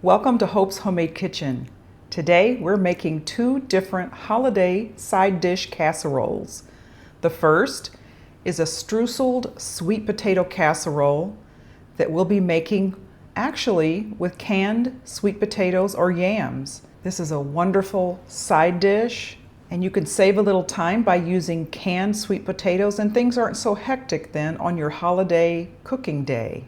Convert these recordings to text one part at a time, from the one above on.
Welcome to Hope's Homemade Kitchen. Today we're making two different holiday side dish casseroles. The first is a Streuseled sweet potato casserole that we'll be making actually with canned sweet potatoes or yams. This is a wonderful side dish, and you can save a little time by using canned sweet potatoes, and things aren't so hectic then on your holiday cooking day.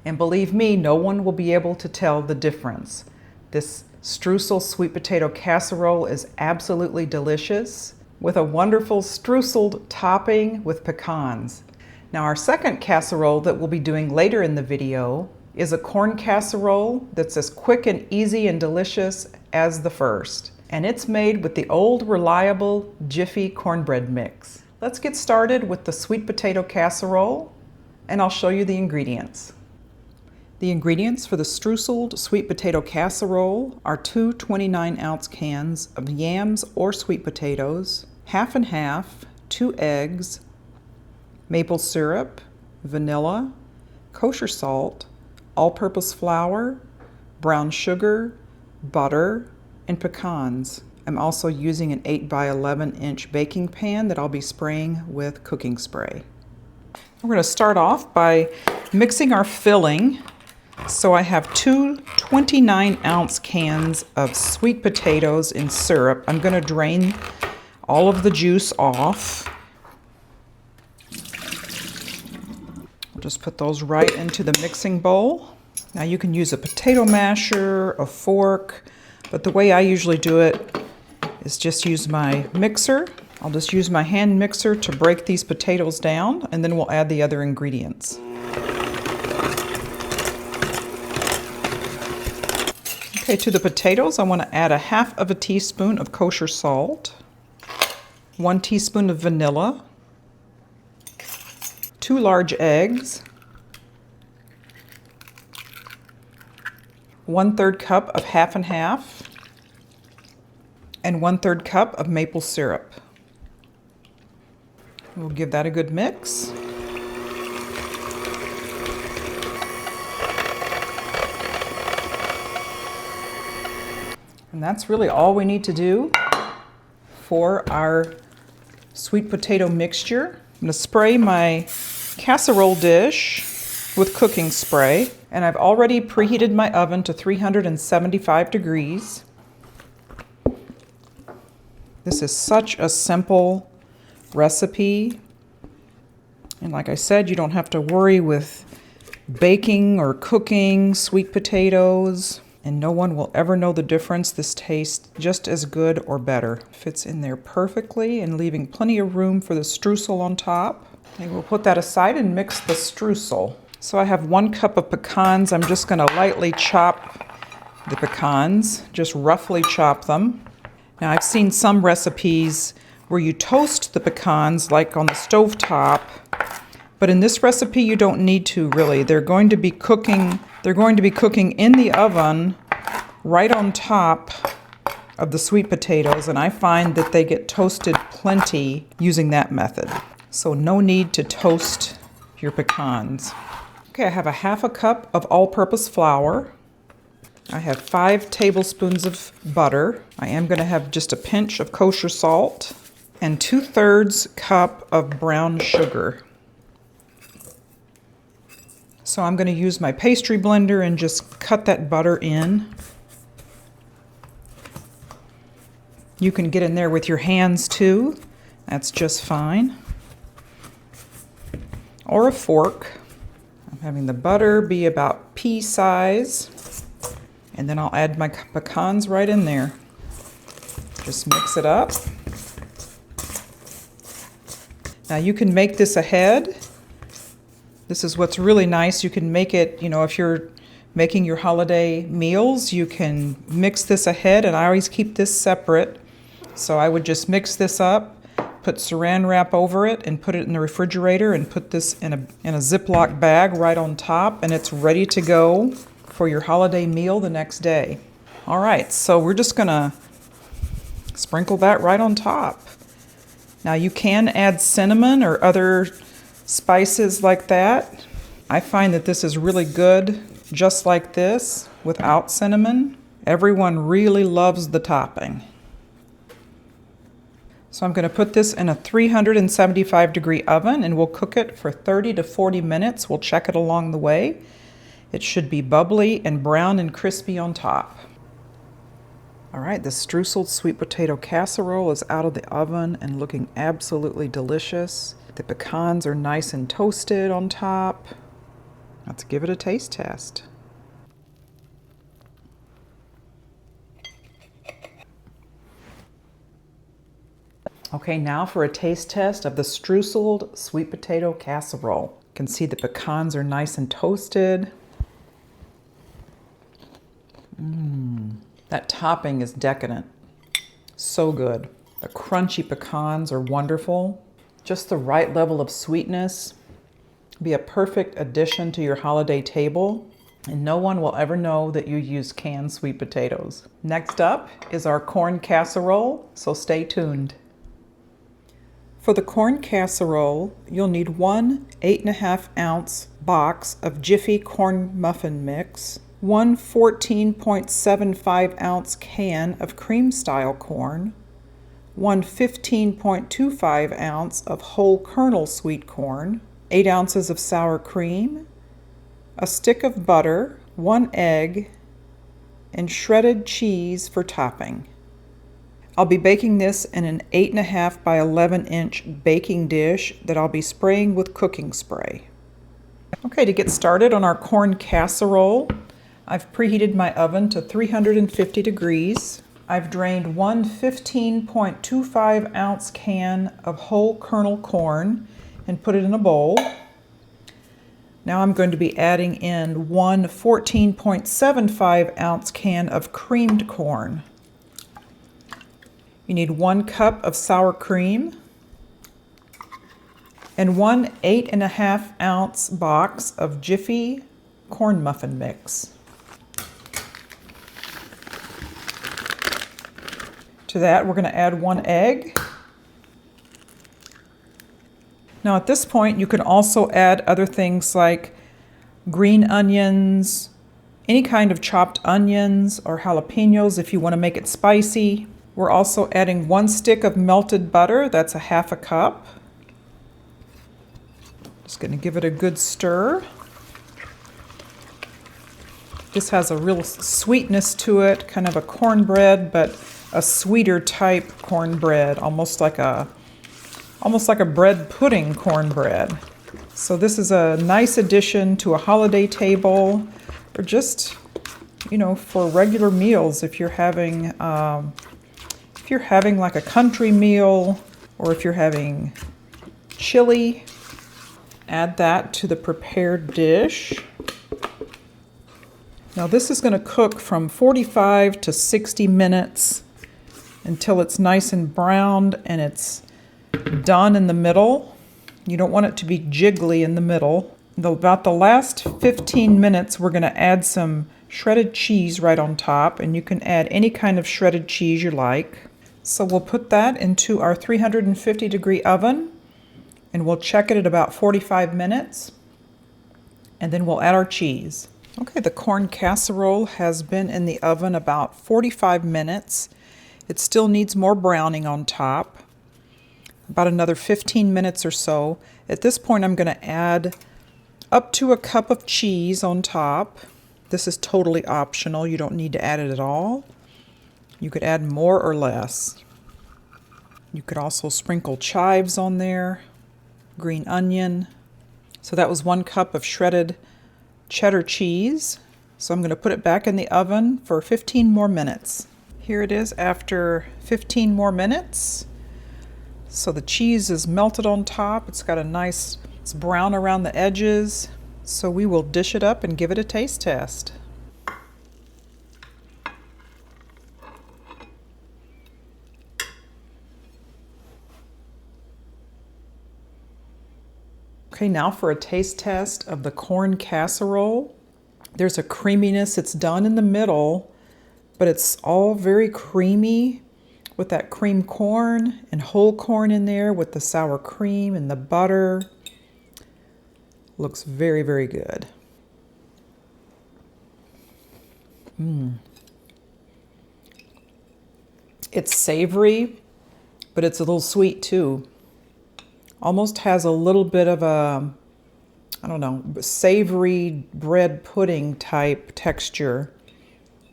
And believe me, no one will be able to tell the difference. This Streusel sweet potato casserole is absolutely delicious with a wonderful Streuseled topping with pecans. Now our second casserole that we'll be doing later in the video is a corn casserole that's as quick and easy and delicious as the first. And it's made with the old reliable Jiffy cornbread mix. Let's get started with the sweet potato casserole, and I'll show you the ingredients. The ingredients for the Streuseled sweet potato casserole are two 29-ounce cans of yams or sweet potatoes, half and half, 2 eggs, maple syrup, vanilla, kosher salt, all-purpose flour, brown sugar, butter, and pecans. I'm also using an 8 by 11 inch baking pan that I'll be spraying with cooking spray. We're going to start off by mixing our filling. So I have two 29-ounce cans of sweet potatoes in syrup. I'm going to drain all of the juice off. I'll just put those right into the mixing bowl. Now you can use a potato masher, a fork, but the way I usually do it is just use my mixer. I'll just use my hand mixer to break these potatoes down, and then we'll add the other ingredients. Okay, to the potatoes, I want to add a half of a teaspoon of kosher salt, 1 teaspoon of vanilla, 2 large eggs, 1/3 cup of half and half, and 1/3 cup of maple syrup. We'll give that a good mix. And that's really all we need to do for our sweet potato mixture. I'm going to spray my casserole dish with cooking spray, and I've already preheated my oven to 375 degrees. This is such a simple recipe, and like I said, you don't have to worry with baking or cooking sweet potatoes. And no one will ever know the difference. This tastes just as good or better. Fits in there perfectly and leaving plenty of room for the streusel on top. And we'll put that aside and mix the streusel. So I have 1 cup of pecans. I'm just going to lightly chop the pecans, just roughly chop them. Now I've seen some recipes where you toast the pecans like on the stove top, but in this recipe you don't need to really. They're going to be cooking in the oven right on top of the sweet potatoes, and I find that they get toasted plenty using that method. So no need to toast your pecans. Okay, I have a half a cup of all-purpose flour. I have 5 tablespoons of butter. I am going to have just a pinch of kosher salt and 2/3 cup of brown sugar. So I'm going to use my pastry blender and just cut that butter in. You can get in there with your hands too. That's just fine. Or a fork. I'm having the butter be about pea size. And then I'll add my pecans right in there. Just mix it up. Now you can make this ahead. This is what's really nice. You can make it, if you're making your holiday meals, you can mix this ahead, and I always keep this separate. So I would just mix this up, put saran wrap over it, and put it in the refrigerator, and put this in a Ziploc bag right on top, and it's ready to go for your holiday meal the next day. All right, so we're just gonna sprinkle that right on top. Now you can add cinnamon or other spices like that. I find that this is really good just like this without cinnamon. Everyone really loves the topping. So I'm going to put this in a 375-degree oven and we'll cook it for 30 to 40 minutes. We'll check it along the way. It should be bubbly and brown and crispy on top. All right, the Streuseled sweet potato casserole is out of the oven and looking absolutely delicious. The pecans are nice and toasted on top. Let's give it a taste test. Okay, now for a taste test of the Streuseled sweet potato casserole. You can see the pecans are nice and toasted. That topping is decadent. So good. The crunchy pecans are wonderful. Just the right level of sweetness. Be a perfect addition to your holiday table. And no one will ever know that you use canned sweet potatoes. Next up is our corn casserole, so stay tuned. For the corn casserole, you'll need one 8.5-ounce box of Jiffy corn muffin mix, one 14.75-ounce can of cream-style corn, one 15.25-ounce of whole kernel sweet corn, 8 ounces of sour cream, a stick of butter, 1 egg, and shredded cheese for topping. I'll be baking this in an 8.5 by 11-inch baking dish that I'll be spraying with cooking spray. Okay, to get started on our corn casserole, I've preheated my oven to 350 degrees. I've drained one 15.25-ounce can of whole kernel corn and put it in a bowl. Now I'm going to be adding in one 14.75-ounce can of creamed corn. You need 1 cup of sour cream and one 8.5-ounce box of Jiffy corn muffin mix. To that, we're going to add 1 egg. Now at this point, you can also add other things like green onions, any kind of chopped onions or jalapenos if you want to make it spicy. We're also adding 1 stick of melted butter, that's a 1/2 cup. Just going to give it a good stir. This has a real sweetness to it, kind of a cornbread, but a sweeter type cornbread, almost like a bread pudding cornbread. So this is a nice addition to a holiday table, or just, you know, for regular meals. If you're having like a country meal, or if you're having chili, add that to the prepared dish. Now this is going to cook from 45 to 60 minutes until it's nice and browned and it's done in the middle. You don't want it to be jiggly in the middle. About the last 15 minutes, we're going to add some shredded cheese right on top, and you can add any kind of shredded cheese you like. So we'll put that into our 350-degree oven, and we'll check it at about 45 minutes, and then we'll add our cheese. Okay, the corn casserole has been in the oven about 45 minutes. It still needs more browning on top, about another 15 minutes or so. At this point, I'm going to add up to a cup of cheese on top. This is totally optional. You don't need to add it at all. You could add more or less. You could also sprinkle chives on there, green onion. So that was 1 cup of shredded cheddar cheese. So I'm going to put it back in the oven for 15 more minutes. Here it is after 15 more minutes. So the cheese is melted on top. It's got it's brown around the edges. So we will dish it up and give it a taste test. Okay, now for a taste test of the corn casserole. There's a creaminess. It's done in the middle, but it's all very creamy with that cream corn and whole corn in there with the sour cream and the butter. Looks very, very good. It's savory, but it's a little sweet too. Almost has a little bit of a, I don't know, savory bread pudding type texture.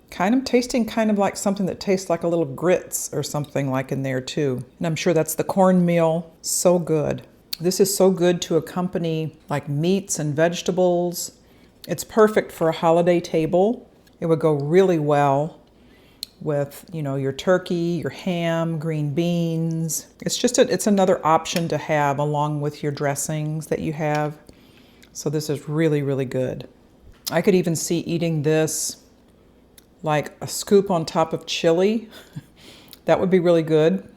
Kind of tasting kind of like something that tastes like a little grits or something like in there too. And I'm sure that's the cornmeal. So good. This is so good to accompany like meats and vegetables. It's perfect for a holiday table. It would go really well with, you know, your turkey, your ham, green beans. It's another option to have along with your dressings that you have. So this is really, really good. I could even see eating this like a scoop on top of chili. That would be really good.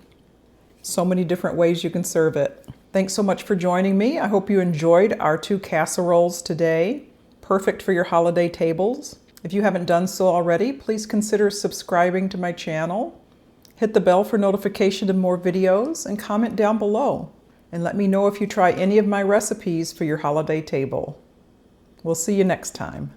So many different ways you can serve it. Thanks so much for joining me. I hope you enjoyed our 2 casseroles today. Perfect for your holiday tables. If you haven't done so already, please consider subscribing to my channel. Hit the bell for notification of more videos and comment down below. And let me know if you try any of my recipes for your holiday table. We'll see you next time.